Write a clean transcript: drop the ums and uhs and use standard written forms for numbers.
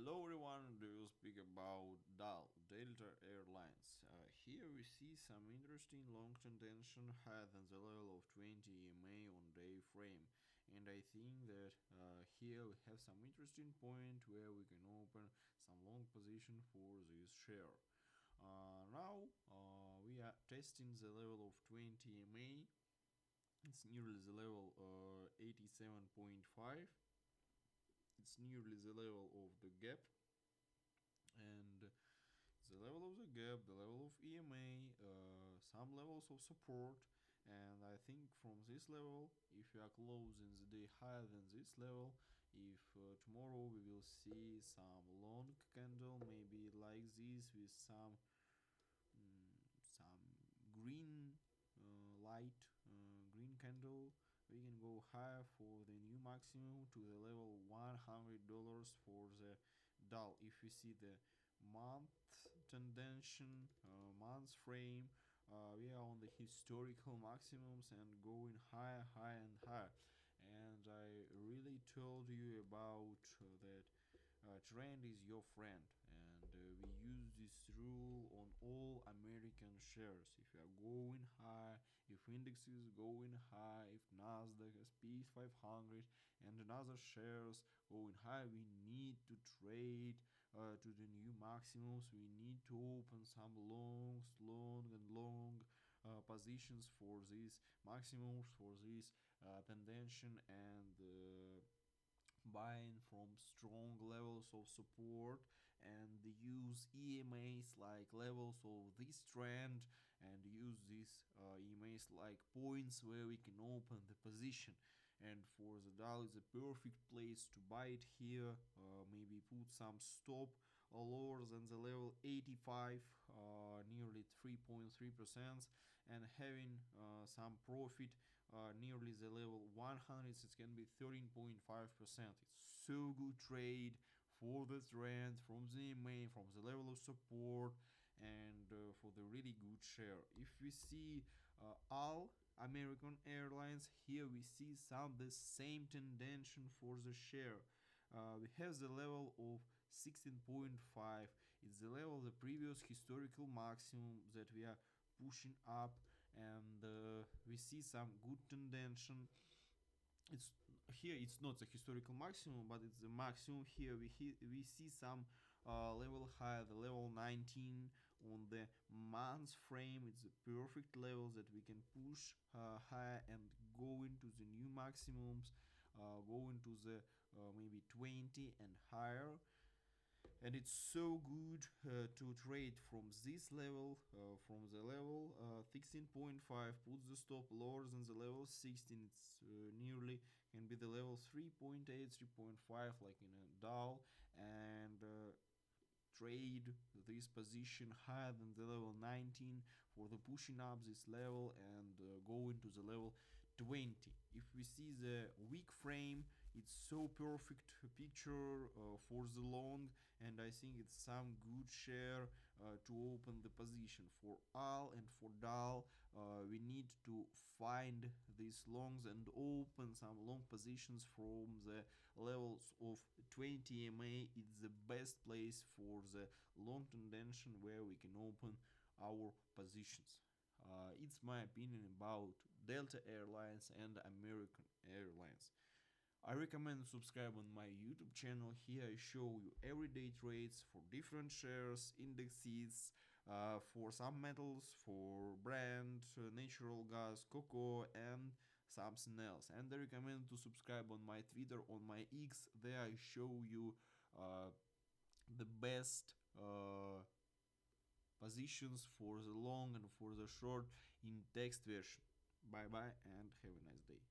Hello everyone, we will speak about Delta Airlines. Here we see some interesting long-term tension higher than the level of 20 EMA on day frame, and I think that here we have some interesting point where we can open some long position for this share. Now we are testing the level of 20 EMA. It's nearly the level 87.5. It's nearly the level of the gap, and the level of the gap, the level of EMA, some levels of support, and I think from this level, if you are closing the day higher than this level, if tomorrow we will see some long candle, maybe like this with some green light green candle, we can go higher for the new maximum to the level $100 for the DAL. If we see the month tendency, month frame, we are on the historical maximums and going higher, higher and higher. And I really told you about that trend is your friend, and we use this rule on all American shares. If you are going high, if index is going high, if Nasdaq, SP 500 and another shares going high, we need to trade to the new maximums. We need to open some long positions for these maximums, for this tendency, and buying from strong levels of support, and use EMAs like levels of this trend, and use these EMAs like points where we can open the position. And for the DAO, it's a perfect place to buy it here. Maybe put some stop lower than the level 85, nearly 3.3%, and having some profit nearly the level 100. It can be 13.5%. It's so good trade for the trend from the EMA, from the level of support, and for the really good share. If we see all American Airlines, here we see some the same tendency for the share. We have the level of 16.5. It's the level of the previous historical maximum that we are pushing up, and we see some good tendency. It's here, it's not the historical maximum, but it's the maximum. Here we see some level higher, the level 19 on the month frame. It's the perfect level that we can push higher and go into the new maximums, go into the maybe 20 and higher. And it's so good to trade from this level, from the level 16.5, put the stop lower than the level 16. It's nearly can be the level 3.8, 3.5, like in a Dow, and trade this position higher than the level 19 for the pushing up this level, and go into the level 20. If we see the weak frame, it's so perfect picture for the long, and I think it's some good share to open the position for AL and for DAL. We need to find these longs and open some long positions from the levels of 20 EMA. It's the best place for the long tendency where we can open our positions. It's my opinion about Delta Airlines and American Airlines. I recommend subscribe on my YouTube channel. Here I show you everyday trades for different shares, indexes, for some metals, for Brent, natural gas, cocoa, and something else. And I recommend to subscribe on my Twitter, on my X. There I show you the best positions for the long and for the short in text version. Bye bye and have a nice day.